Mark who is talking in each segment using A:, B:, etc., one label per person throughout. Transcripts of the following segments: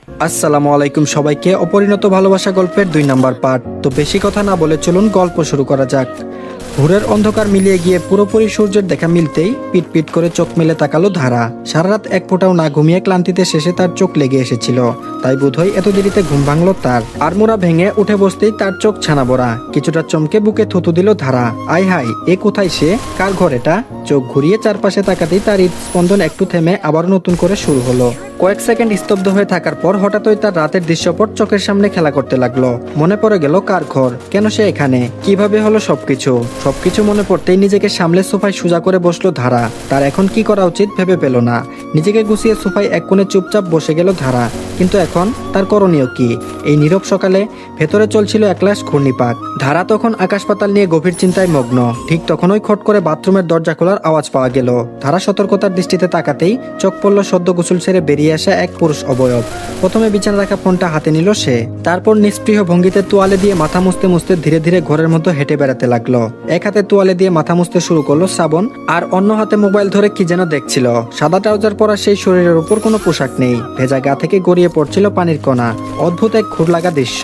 A: আসসালামু আলাইকুম সবাইকে। অপরিণত ভালোবাসা গল্পের 2 নাম্বার পার্ট। তো বেশি কথা না বলে চলুন গল্প শুরু করা যাক। ভোরের অন্ধকার মিলিয়ে গিয়ে পুরোপুরি সূর্যের দেখা মিলতেই পিট পিট করে চোখ মেলে তাকালো ধারা। সারা রাত এক ফোঁটাও না ঘুমিয়ে ক্লান্তিতে শেষে তার চোখ লেগে এসেছিল, তাই বোধহয় এত দেরিতে ঘুম ভাঙলো তার। আড়মোড়া ভেঙে উঠে বসতেই তার চোখ ছানা ভরা। কিছুটা চমকে বুকে থুতু দিল ধারা। আয় হাই, এ কোথায় সে? কার ঘর এটা? চোখ ঘুরিয়ে চারপাশে তাকাতেই তার হৃদস্পন্দন একটু থেমে আবার নতুন করে শুরু হলো। কয়েক সেকেন্ড স্তব্ধ হয়ে থাকার পর হঠাৎই তার রাতের দৃশ্যপট চোখের সামনে খেলা করতে লাগলো। মনে পড়ে গেল কার ঘর, কেন সে এখানে, কিভাবে হলো সবকিছু মনে পড়তেই নিজেকে সামলে সোফায় সোজা করে বসলো ধারা। তার এখন কি করা উচিত ভেবে পেল না। নিজেকে গুছিয়ে সোফায় এক কোণে চুপচাপ বসে গেল ধারা। কিন্তু এখন তার করণীয় কি? এই নীরব সকালে ভেতরে চলছিল এক লাশ ঘূর্ণিপাক। ধারা তখন আকাশ পাতাল নিয়ে গভীর চিন্তায় মগ্ন। ঠিক তখনই খট করে বাথরুমের দরজা খোলার আওয়াজ পাওয়া গেল। ধারা সতর্কতার দৃষ্টিতে তাকাতেই চোখ পড়ল সদ্য গোসল সেরে বেরিয়ে আসা এক পুরুষ অবয়ব। প্রথমে বিছানা রাখা ফোনটা হাতে নিল সে, তারপর নিষ্পৃহ ভঙ্গিতে তোয়ালে দিয়ে মাথা মুছতে মুছতে ধীরে ধীরে ঘরের মধ্যে হেঁটে বেড়াতে লাগলো। এক হাতে তোয়ালে দিয়ে মাথা মুছতে শুরু করলো শ্রাবণ, আর অন্য হাতে মোবাইল ধরে কি যেন দেখছিল। সাদা ট্রাউজার পরা সেই শরীরের উপর কোনো পোশাক নেই, ভেজা গা থেকে গড়িয়ে পড়ছিল পানির কণা। অদ্ভুত এক ঘুর লাগা দৃশ্য।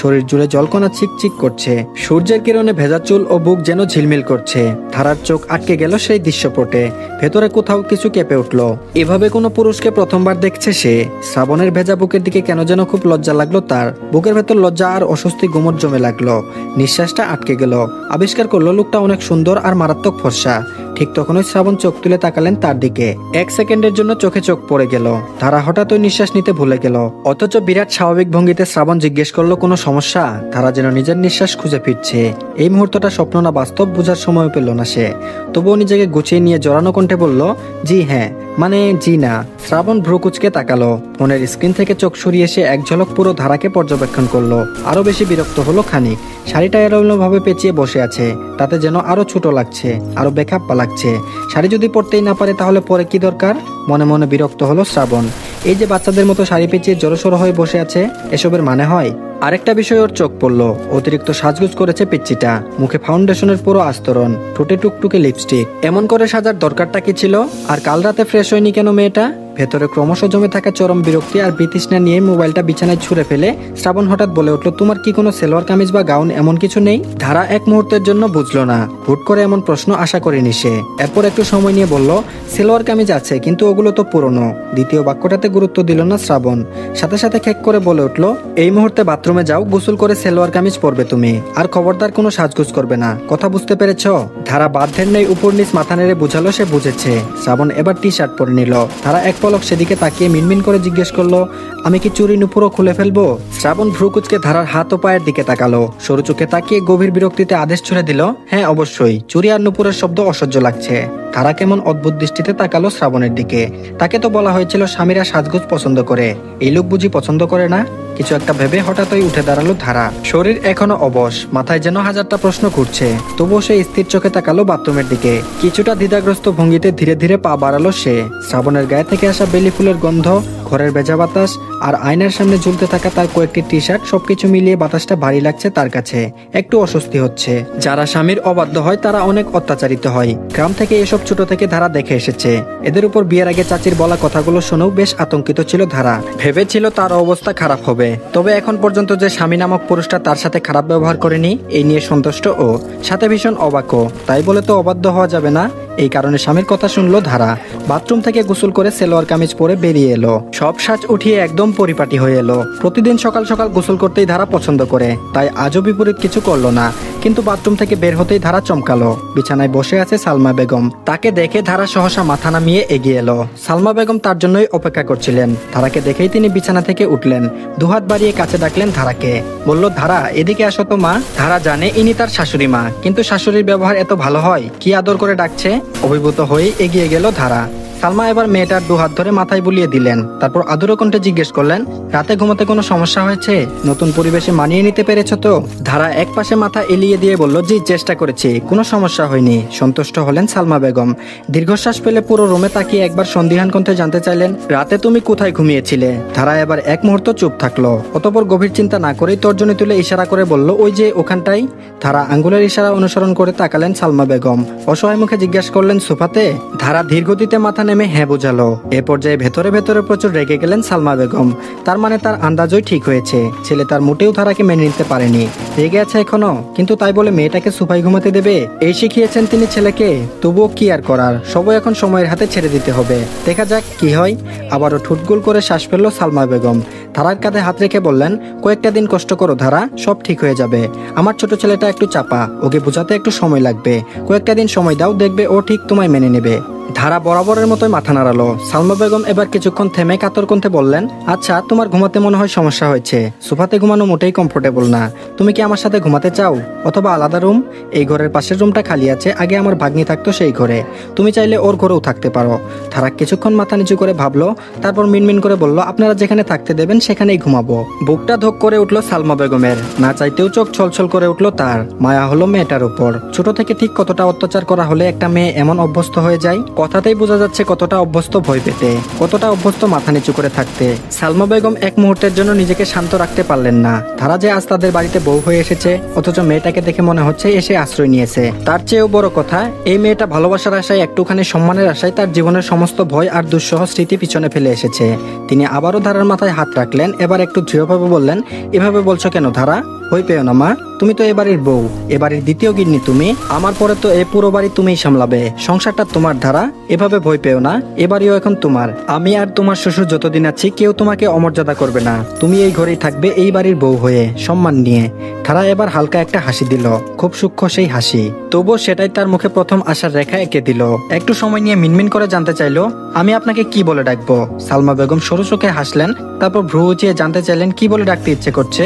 A: শরীর জুড়ে জলকণা চিকচিক করছে, সূর্যের কিরণে ভেজা চুল ও বুক যেন ঝিলমিল করছে। ধারার চোখ আটকে গেল সেই দৃশ্যপটে। ভেতরে কোথাও কিছু কেঁপে উঠলো। এভাবে কোনো পুরুষকে প্রথমবার দেখছে সে। শ্রাবণের ভেজা বুকের দিকে কেন যেন খুব লজ্জা লাগলো তার। বুকের ভেতর লজ্জা আর অস্বস্তি গুমট জমে লাগলো। নিঃশ্বাসটা আটকে গেল। আবিষ্কার করলো লোকটা অনেক সুন্দর আর মারাত্মক ফর্সা। ঠিক তখনই শ্রাবণ চোখ তুলে তাকালেন তার দিকে। এক সেকেন্ডের জন্য চোখে চোখ পড়ে গেল। ধারা হঠাৎ ওই নিঃশ্বাস নিতে ভুলে গেল। অথচ বিরাট স্বাভাবিক ভঙ্গিতে শ্রাবণ জিজ্ঞেস করলো, কোনো সমস্যা? ধারা যেন নিজের নিঃশ্বাস খুঁজে ফিরছে। এই মুহূর্তটা স্বপ্ন না বাস্তব বোঝার সময় পেল না সে। তবুও নিজেকে গুছিয়ে নিয়ে জড়ানো কণ্ঠে বলল, জি হ্যাঁ, মানে জি না। শ্রাবণ ভ্রু কুচকে তাকালো। ফোনের স্ক্রিন থেকে চোখ সরিয়ে সে এক ঝলক পুরো ধারাকে পর্যবেক্ষণ করলো। আরো বেশি বিরক্ত হলো খানিক। শাড়িটা এলোমেলো ভাবে পেঁচিয়ে বসে আছে, তাতে যেন আরো ছোট লাগছে, আরো বেখাপ্পা লাগছে। শাড়ি যদি পরতেই না পারে তাহলে পরে কি দরকার? মনে মনে বিরক্ত হলো শ্রাবণ। এই যে বাচ্চাদের মতো শাড়ি পেঁচিয়ে জড়সড় হয়ে বসে আছে, এসবের মানে হয়? আরেকটা বিষয় ওর চোখ পড়লো। অতিরিক্ত সাজগুজ করেছে পিচ্চিটা। মুখে ফাউন্ডেশনের পুরো আস্তরণ, ঠোঁটে টুকটুকে লিপস্টিক। এমন করে সাজার দরকারটা কি ছিল? আর কাল রাতে ফ্রেশ হয়নি কেন মেয়েটা? ভেতরে ক্রমশ জমে থাকা চরম বিরক্তি আর বিতৃষ্ণা নিয়ে মোবাইলটা বিছানায় ছুঁড়ে ফেলে শ্রাবণ হঠাৎ বলে উঠলো, তোমার কি কোনো সেলোয়ার কামিজ বা গাউন এমন কিছু নেই? ধারা এক মুহূর্তের জন্য বুঝলো না। হুট করে এমন প্রশ্ন আশা করেনি সে। এরপর একটু সময় নিয়ে বলল, সেলোয়ার কামিজ আছে, কিন্তু ওগুলো তো পুরনো। দ্বিতীয় বাক্যটাতে গুরুত্ব দিল না শ্রাবণ। সাথে সাথে খেক করে বলে উঠলো, এই মুহূর্তে বাথরুমে যাও, গোসল করে সেলোয়ার কামিজ পরবে তুমি। আর খবরদার কোনো সাজগুজ করবে না, কথা বুঝতে পেরেছ? ধারা বাধ্যের নেই উপর নিচ মাথা নেড়ে বুঝালো সে বুঝেছে। শ্রাবণ এবার টি শার্ট পরে নিল। ধারা এক পলক সেদিকে তাকিয়ে মিনমিন করে জিজ্ঞেস করলো, আমি কি চুরি নুপুরও খুলে ফেলবো? শ্রাবণ ভ্রু কুচকে ধারার হাত ও পায়ের দিকে তাকালো। সরু চোখে তাকিয়ে গভীর বিরক্তিতে আদেশ ছুড়ে দিল, হ্যাঁ অবশ্যই। চুরি আর নুপুরের শব্দ অসহ্য লাগছে। ধারা কেমন অদ্ভুত দৃষ্টিতে তাকালো শ্রাবণের দিকে। তাকে তো বলা হয়েছিল স্বামীরা সাজগোজ পছন্দ করে, এই লোক বুঝি পছন্দ করে না? কিছু একটা ভেবে হঠাৎই উঠে দাঁড়ালো ধারা। শরীর এখনো অবশ, মাথায় যেন হাজারটা প্রশ্ন ঘুরছে। তবুও সে স্থির চোখে তাকালো বাথরুমের দিকে। কিছুটা দ্বিধাগ্রস্ত ভঙ্গিতে ধীরে ধীরে পা বাড়ালো সে। শ্রাবণের গায়ে থেকে আসা বেলি ফুলের গন্ধ, ঘরের ভেজা বাতাস আর আয়নার সামনে ঝুলতে থাকা তার কয়েকটি টি শার্ট, সবকিছু মিলিয়ে বাতাসটা ভারী লাগছে তার কাছে। একটু অস্বস্তি হচ্ছে। যারা স্বামীর অবাধ্য হয় তারা অনেক অত্যাচারিত হয়। গ্রাম থেকে এসব ছোট থেকে ধারা দেখে এসেছে। এদের উপর বিয়ের আগে চাচির বলা কথাগুলো শুনেও বেশ আতঙ্কিত ছিল ধারা। ভেবেছিল তার অবস্থা খারাপ হবে। তবে এখন পর্যন্ত যে স্বামী নামক পুরুষটা তার সাথে খারাপ ব্যবহার করেনি, এই নিয়ে সন্তুষ্ট ও সাথে ভীষণ অবাকও। তাই বলে তো অবাধ্য হওয়া যাবে না। এই কারণে স্বামীর কথা শুনলো ধারা। বাথরুম থেকে গোসল করে সেলোয়ার কামিজ পরে বেরিয়ে এলো। সব সাজ উঠিয়ে একদম পরিপাটি হয়ে এলো। প্রতিদিন সকাল সকাল গোসল করতেই ধারা পছন্দ করে, তাই আজও বিপরীত কিছু করলো না। কিন্তু বাথরুম থেকে বের হতেই ধারা চমকালো। বিছানায় বসে আছে সালমা বেগম। তাকে দেখে ধারা সহসা মাথা নামিয়ে এগিয়ে এলো। সালমা বেগম তার জন্যই অপেক্ষা করছিলেন। ধারাকে দেখেই তিনি বিছানা থেকে উঠলেন। দুহাত বাড়িয়ে কাছে ডাকলেন ধারাকে। বলল, ধারা এদিকে আসো তো মা। ধারা জানে ইনি তার শাশুড়ি মা, কিন্তু শাশুড়ির ব্যবহার এত ভালো হয়? কি আদর করে ডাকছে। অভিভূত হয়ে এগিয়ে গেল ধারা। সালমা এবার মেয়েটার দুহাত ধরে মাথায় বুলিয়ে দিলেন। তারপর আদুরে কণ্ঠে জিজ্ঞেস করলেন, রাতে ঘুমাতে কোনো সমস্যা হয়েছে? নতুন পরিবেশে মানিয়ে নিতে পেরেছ তো? ধারা এক পাশে মাথা এলিয়ে দিয়ে বলল, জি চেষ্টা করেছি, কোনো সমস্যা হয়নি। সন্তুষ্ট হলেন সালমা বেগম। দীর্ঘশ্বাস ফেলে পুরো রুমে তাকিয়ে একবার সন্দিহান কণ্ঠে জানতে চাইলেন, রাতে তুমি কোথায় ঘুমিয়েছিলে? ধারা এবার এক মুহূর্ত চুপ থাকলো। অতঃপর গভীর চিন্তা না করেই তর্জনী তুলে ইশারা করে বলল, ওই যে ওখানটাই। ধারা আঙ্গুলের ইশারা অনুসরণ করে তাকালেন সালমা বেগম। অসহায় মুখে জিজ্ঞাসা করলেন, সোফাতে? ধারা ধীর গতিতে মাথা নেমে হ্যাঁ বোঝালো। এ পর্যায়ে ভেতরে ভেতরে প্রচুর রেগে গেলেন সালমা বেগম। তার মানে তার আন্দাজই ঠিক হয়েছে, ছেলে তার মোটেও ধারাকে মেনে নিতে পারেনি। রেগে আছে এখনো, কিন্তু তাই বলে মেয়েটাকে সোফায় ঘুমাতে দেবে? এই শিখিয়েছেন তিনি ছেলেকে। তবুও কি আর করার, সবই এখন সময়ের হাতে ছেড়ে দিতে হবে। দেখা যাক কি হয়। আবারও ঠুটগুল করে শ্বাস ফেলল সালমা বেগম। ধারার কাঁধে হাত রেখে বললেন, কয়েকটা দিন কষ্ট করো ধারা, সব ঠিক হয়ে যাবে। আমার ছোট ছেলেটা একটু চাপা, ওকে বোঝাতে একটু সময় লাগবে। কয়েকটা দিন সময় দাও, দেখবে ও ঠিক তোমায় মেনে নেবে। ধারা বরাবরের মতোই মাথা নাড়ালো। সালমা বেগম এবার কিছুক্ষণ থেমে কাতর কণ্ঠে বললেন, আচ্ছা তোমার ঘুমাতে মনে হয় সমস্যা হয়েছে। সোফাতে ঘুমানো মোটেই কমফোর্টেবল না। তুমি কি আমার সাথে ঘুমাতে চাও, অথবা আলাদা রুম? এই ঘরের পাশের রুমটা খালি আছে, আগে আমার ভাগ্নি থাকতো সেই ঘরে। তুমি চাইলে ওর ঘরেও থাকতে পারো। ধারা কিছুক্ষণ মাথা নিচু করে ভাবলো, তারপর মিনমিন করে বলল, আপনারা যেখানে থাকতে দেবেন সেখানেই ঘুমাবো। বুকটা ধক করে উঠলো সালমা বেগমের। না চাইতেও চোখ ছলছল করে উঠলো তার। মায়া হলো মেয়েটার উপর। ছোট থেকে ঠিক কতটা অত্যাচার করা হলে একটা মেয়ে এমন অভ্যস্ত হয়ে যায়। কথাতেই বোঝা যাচ্ছে কতটা অভ্যস্ত ভয় পেতে, কতটা অভ্যস্ত মাথা নিচু করে থাকতে। সালমা বেগম এক মুহূর্তের জন্য নিজেকে শান্ত রাখতে পারলেন না। ধারা যে আজ তাদের বাড়িতে বউ হয়ে এসেছে, অথচ মেয়েটাকে দেখে মনে হচ্ছে এসে আশ্রয় নিয়েছে। তার চেয়েও বড় কথা, এই মেয়েটা ভালোবাসার আশায়, একটুখানি সম্মানের আশায় তার জীবনের সমস্ত ভয় আর দুঃসহ স্মৃতি পিছনে ফেলে এসেছে। তিনি আবারও ধারার মাথায় হাত রাখলেন। এবার একটু দৃঢ়ভাবে বললেন, এভাবে বলছো কেন ধারা? ভয় পেও না মা, তুমি তো এবাড়ির বউ, এবাড়ির দ্বিতীয় গিন্নি তুমি। আমার পরে তো এ পুরো বাড়ি তুমিই সামলাবে, সংসারটা তোমার ধারা। এভাবে ভয় পেও না, এবাড়িও এখন তোমার। আমি আর তোমার শ্বশুর যতদিন আছি কেউ তোমাকে অমর্যাদা করবে না। তুমি এই ঘরেই থাকবে, এই বাড়ির বউ হয়ে, সম্মান নিয়ে। ধারা এবার হালকা একটা হাসি দিল, খুব সূক্ষ্ম সেই হাসি। তবুও সেটাই তার মুখে প্রথম আশার রেখা এঁকে দিল। একটু সময় নিয়ে মিনমিন করে জানতে চাইলো, আমি আপনাকে কি বলে ডাকবো? সালমা বেগম সরু চোখে হাসলেন, তারপর ভ্রু উঁচিয়ে জানতে চাইলেন কি বলে ডাকতে ইচ্ছে করছে।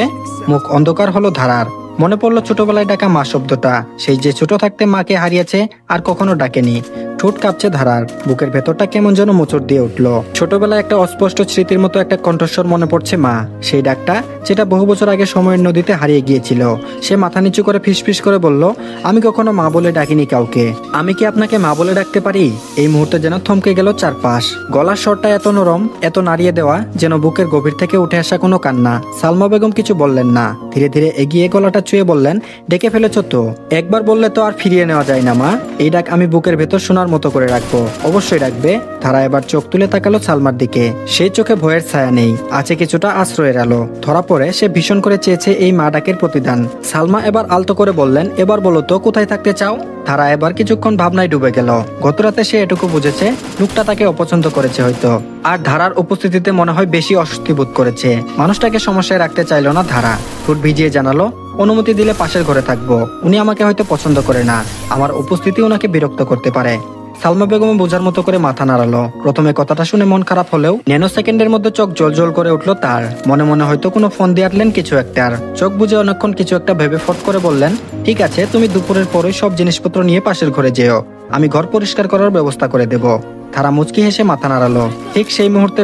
A: মুখ অন্ধকার হলো ধারার। মনে পড়লো ছোটবেলায় ডাকা মা শব্দটা, সেই যে ছোট থাকতে মাকে হারিয়েছে আর কখনো ডাকেনি। ঠোঁট কাঁপছে ধারার, বুকের ভেতরটা কেমন যেন মোচড় দিয়ে উঠলো। ছোটবেলায় একটা অস্পষ্ট স্মৃতির মতো একটা কণ্ঠস্বর মনে পড়ছে মা, সেই ডাকটা যেটা বহু বছর আগে সময়ের নদীতে হারিয়ে গিয়েছিল। সে মাথা নিচু করে ফিসফিস করে বলল, আমি কখনো মা বলে ডাকিনি কাউকে। আমি কি আপনাকে মা বলে ডাকতে পারি? এই মুহূর্তে যেন থমকে গেল চারপাশ। গলার স্বরটা এত নরম, এত নাড়িয়ে দেওয়া, যেন বুকের গভীর থেকে উঠে আসা কোনো কান্না। সালমা বেগম কিছু বললেন না, ধীরে ধীরে এগিয়ে গলাটা চুয়ে বললেন, ডেকে ফেলেছ তো, একবার বললে তো আর ফিরিয়ে নেওয়া যায় না মা। এই ডাক আমি বুকের ভেতর শোনার মতো করে রাখবো, অবশ্যই রাখবে। ধারা এবার চোখ তুলে তাকালো সালমার দিকে। সেই চোখে ভয়ের ছায়া নেই, আছে কিছুটা আশ্রয়ের আলো। ধরা পড়ে সে ভীষণ করে চেয়েছে এই মা ডাকের প্রতিদান। সালমা এবার আলতো করে বললেন, এবার বলো তো কোথায় থাকতে চাও? ধারা এবার কিছুক্ষণ ভাবনায় ডুবে গেল। গতরাতে সে এটুকু বুঝেছে, লোকটা তাকে অপছন্দ করেছে হয়তো, আর ধারার উপস্থিতিতে মনে হয় বেশি অস্বস্তি বোধ করেছে। মানুষটাকে সমস্যায় রাখতে চাইল না ধারা। ঠোঁট ভিজিয়ে জানালো, অনুমতি দিলে পাশের ঘরে থাকবো। উনি আমাকে হয়তো পছন্দ করে না, আমার উপস্থিতি ওনাকে বিরক্ত করতে পারে। সালমা বেগম বোঝার মতো করে মাথা নাড়ালো। প্রথমে কথাটা শুনে মন খারাপ হলেও ন্যানো সেকেন্ডের মধ্যে চোখ জল করে উঠলো তার। মনে মনে হয়তো কোনো ফোন দিয়ে আটলেন কিছু একটার। চোখ বুঝে অনেকক্ষণ কিছু একটা ভেবে ফট করে বললেন, ঠিক আছে, তুমি দুপুরের পরই সব জিনিসপত্র নিয়ে পাশের ঘরে যেও, আমি ঘর পরিষ্কার করার ব্যবস্থা করে দেব। ধারা মুচকি হেসে মাথা নাড়ালো। ঠিক সেই মুহূর্তে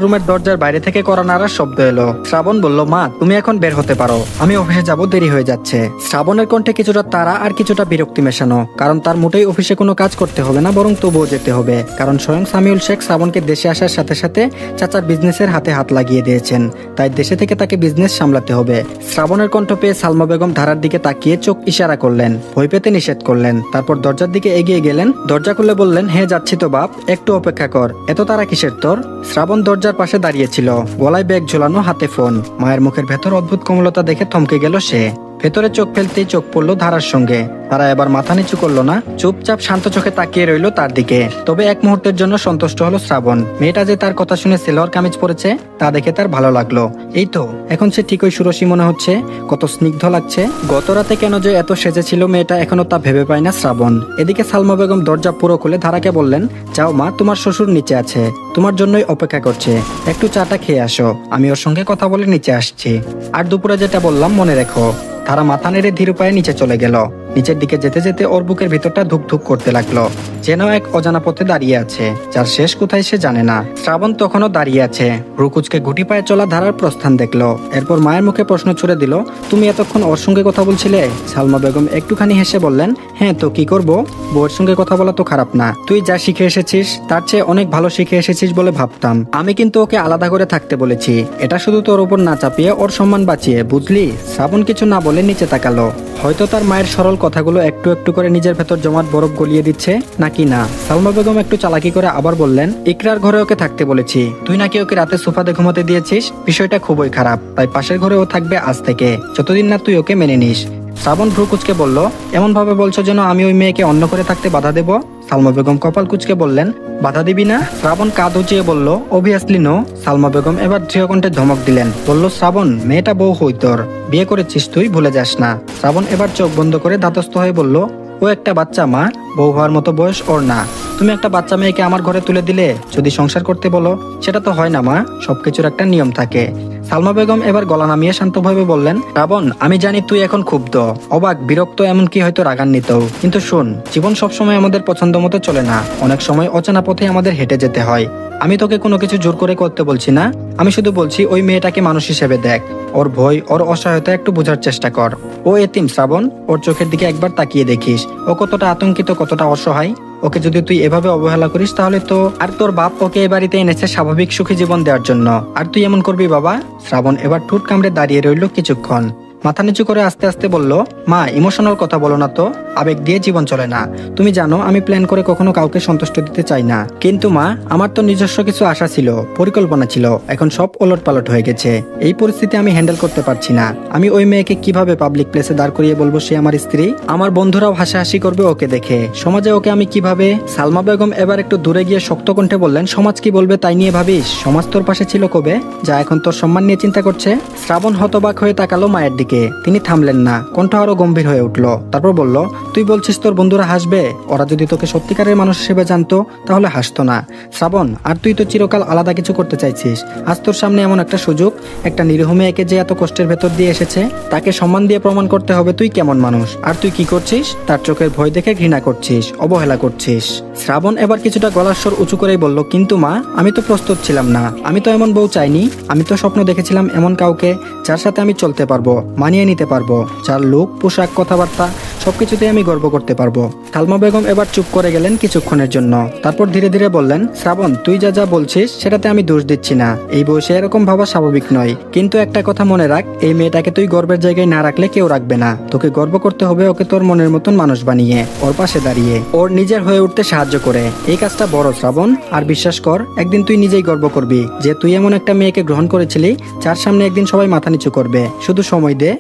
A: রুমের দরজার বাইরে থেকে করা নাড়ার শব্দ এলো। শ্রাবণ বলল, মা তুমি এখন বের হতে পারো, আমি অফিসে যাব, দেরি হয়ে যাচ্ছে। শ্রাবণের কণ্ঠে কিছুটা তাড়া আর কিছুটা বিরক্তি মেশানো, কারণ তার মোটেই অফিসে কোনো কাজ করতে হবে না, বরং তবুও যেতে হবে। কারণ স্বয়ং সামিউল শেখ শ্রাবণকে দেশে আসার সাথে সাথে চাচার বিজনেসের হাতে হাত লাগিয়ে দিয়েছেন, তাই দেশে থেকে তাকে বিজনেস সামলাতে হবে। শ্রাবণের কণ্ঠ পেয়ে সালমা বেগম ধারার দিকে তাকিয়ে চোখ ইশারা করলেন, ভয় পেতে নিষেধ করলেন। তারপর দরজার দিকে এগিয়ে গেলেন। দরজা খুলে বললেন, হ্যাঁ যাচ্ছি তো বাপ, একটু অপেক্ষা কর। এত তারা কিসের তোর? শ্রাবণ দরজার পাশে দাঁড়িয়েছিল, গলায় ব্যাগ ঝোলানো, হাতে ফোন। মায়ের মুখের ভেতর অদ্ভুত কোমলতা দেখে থমকে গেল সে। ভেতরে চোখ ফেলতেই চোখ পড়লো ধারার সঙ্গে। তারা এবার মাথা নিচু করলো না, চুপচাপ শান্ত চোখে তাকিয়ে রইলো তার দিকে। তবে এক মুহূর্তের জন্য সন্তুষ্ট হলো শ্রাবণ। মেয়েটা যে তার কথা শুনে সেলোয়ার কামিজ পরেছে তা দেখে তার ভালো লাগলো। এই তো এখন সে ঠিকই সুরসী মনে হচ্ছে, কত স্নিগ্ধ লাগছে। গত রাতে কেন যে এত সেজেছিল মেয়েটা, এখনো তা ভেবে পায় না শ্রাবণ। এদিকে সালমা বেগম দরজা পুরো খুলে ধারাকে বললেন, যাও মা, তোমার শ্বশুর নিচে আছে, তোমার জন্যই অপেক্ষা করছে, একটু চাটা খেয়ে আসো, আমি ওর সঙ্গে কথা বলে নিচে আসছি। আর দুপুরে যেটা বললাম মনে রেখো। তারা মাথা নেড়ে ধীর পায়ে নিচে চলে গেল। নিচের দিকে যেতে যেতে ওর বুকের ভিতরটা ধুক ধুক করতে লাগলো, যেন এক অজানা পথে দাঁড়িয়ে আছে, যার শেষ কোথায় সে জানে না। শ্রাবণ তখনও দাঁড়িয়ে আছে, রুকুচকে গুটি পায়ে চলা ধারার প্রস্থান দেখলো। এরপর মায়ের মুখে প্রশ্ন ছুড়ে দিল, তুমি এতক্ষণ ওর সঙ্গে কথা বলছিলে? সালমা বেগম একটুখানি হেসে বললেন, হ্যাঁ তো কি করব, বউয়ের সঙ্গে কথা বলা তো খারাপ না। তুই যা শিখে এসেছিস তার চেয়ে অনেক ভালো শিখে এসেছিস বলে ভাবতাম। আমি কিন্তু ওকে আলাদা করে থাকতে বলেছি, এটা শুধু তোর উপর না চাপিয়ে ওর সম্মান বাঁচিয়ে, বুঝলি? শ্রাবণ কিছু না বলে নিচে তাকালো। হয়তো তার মায়ের সরল কথাগুলো একটু একটু করে নিজের ভেতর জমাট বরফ গলিয়ে দিচ্ছে নাকি না। সালমা বেগম একটু চালাকি করে আবার বললেন, ইকরার ঘরে ওকে থাকতে বলেছি, তুই নাকি ওকে রাতে সোফাতে ঘুমাতে দিয়েছিস। বিষয়টা খুবই খারাপ, তাই পাশের ঘরে ও থাকবে আজ থেকে, যতদিন না তুই ওকে মেনে নিস। শ্রাবণ ভ্রু কুচকে বলল, এমন ভাবে বলছো যেন আমি ওই মেয়েকে অন্য করে থাকতে বাধা দেব। সালমা বেগম কপাল কুচকে বললেন, বাধা দিবি না? শ্রাবণ কাঁধ উঁচিয়ে বলল, অবভিয়াসলি নো। সালমা বেগম এবার দৃঢ় কণ্ঠে ধমক দিলেন, বলল, শ্রাবণ, মেয়েটা বউ হই তোর, বিয়ে করেছিস তুই, ভুলে যাস না। শ্রাবণ এবার চোখ বন্ধ করে ধাতস্থ হয়ে বলল, ও একটা বাচ্চা মা, বউ হওয়ার মতো বয়স ওর না। তুমি একটা বাচ্চা মেয়েকে আমার ঘরে তুলে দিলে যদি সংসার করতে বলো, সেটা তো হয় না মা, সবকিছুর একটা নিয়ম থাকে। সালমা বেগম এবার গলা নামিয়ে শান্তভাবে বললেন, শ্রাবণ, আমি জানি তুই এখন ক্ষুব্ধ, অবাক, বিরক্ত, এমনকি হয়তো রাগান্বিত, কিন্তু শোন, জীবন সবসময় আমাদের পছন্দ মতো চলে না, অনেক সময় অচেনা পথে আমাদের হেঁটে যেতে হয়। আমি তোকে কোনো কিছু জোর করে করতে বলছি না, আমি শুধু বলছি ওই মেয়েটাকে মানুষ হিসেবে দেখ, ওর ভয়, ওর অসহায়তা একটু বোঝার চেষ্টা কর। ও এতিম শ্রাবণ, ওর চোখের দিকে একবার তাকিয়ে দেখিস, ও কতটা আতঙ্কিত, কতটা অসহায়। ওকে যদি তুই এভাবে অবহেলা করিস তাহলে তো, আর তোর বাপ ওকে এ বাড়িতে এনেছে স্বাভাবিক সুখী জীবন দেওয়ার জন্য, আর তুই এমন করবি বাবা? শ্রাবণ এবার ঠোঁট কামড়ে দাঁড়িয়ে রইল কিছুক্ষণ, মাথা নিচু করে আস্তে আস্তে বলল, মা, ইমোশনাল কথা বলো না তো, আবেগ দিয়ে জীবন চলে না। তুমি জানো আমি প্ল্যান করে কখনো কাউকে সন্তুষ্ট দিতে চাই না, কিন্তু মা, আমার তো নিজস্ব কিছু আশা ছিল, পরিকল্পনা ছিল, এখন সব ওলটপালট হয়ে গেছে। এই পরিস্থিতি আমি হ্যান্ডেল করতে পারছি না। আমি ওই মেয়েকে কিভাবে পাবলিক প্লেসে দাঁড় করিয়ে বলবো সে আমার স্ত্রী? আমার বন্ধুরাও হাসাহাসি করবে ওকে দেখে, সমাজে ওকে আমি কিভাবে? সালমা বেগম এবার একটু দূরে গিয়ে শক্ত কণ্ঠে বললেন, সমাজ কি বলবে তাই নিয়ে ভাবিস? সমাজ তোর পাশে ছিল কবে, যা এখন তোর সম্মান নিয়ে চিন্তা করছে? শ্রাবণ হতবাক হয়ে তাকালো মায়ের দিকে। তিনি থামলেন না, কণ্ঠ আরো গম্ভীর হয়ে উঠল। তারপর বলল, তুই বলছিস তোর বন্ধুরা হাসবে? ওরা যদি তোকে সত্যিকারের মানুষ হিসেবে জানতো তাহলে হাসতো না। শ্রাবণ, আর তুই তো চিরকাল আলাদা কিছু করতে চাইছিস, আজ তোর সামনে এমন একটা সুযোগ, একটা নিরীহ মেয়েকে যে এত কষ্টের ভেতর দিয়ে এসেছে, তাকে সম্মান দিয়ে প্রমাণ করতে হবে তুই কেমন মানুষ। আর তুই কি করছিস? তার চোখের ভয় দেখে ঘৃণা করছিস, অবহেলা করছিস। শ্রাবণ এবার কিছুটা গলার স্বর উঁচু করেই বলল, কিন্তু মা, আমি তো প্রস্তুত ছিলাম না, আমি তো এমন বউ চাইনি, আমি তো স্বপ্ন দেখেছিলাম এমন কাউকে যার সাথে আমি চলতে পারবো, মানিয়ে নিতে পারবো, যার লুক, পোশাক, কথাবার্তা সবকিছুতে আমি গর্ব করতে পারবো। সালমা বেগম এবার চুপ করে গেলেন কিছুক্ষণের জন্য, তারপর ধীরে ধীরে বললেন, শ্রাবণ, তুই যা যা বলছিস সেটাতে আমি দোষ দিচ্ছি না, এই বয়সে এরকম ভাবা স্বাভাবিক নয়, কিন্তু একটা কথা মনে রাখ, এই মেয়েটাকে তুই গর্বের জায়গায় না রাখলে কেউ রাখবে না। তোকে গর্ব করতে হবে ওকে তোর মনের মতন মানুষ বানিয়ে, ওর পাশে দাঁড়িয়ে, ওর নিজের হয়ে উঠতে সাহায্য করে। এই কাজটা বড় শ্রাবণ, আর বিশ্বাস কর, একদিন তুই নিজেই গর্ব করবি যে তুই এমন একটা মেয়েকে গ্রহণ করেছিলি যার সামনে একদিন সবাই মাথা নিচু করবে। শুধু সময় দে।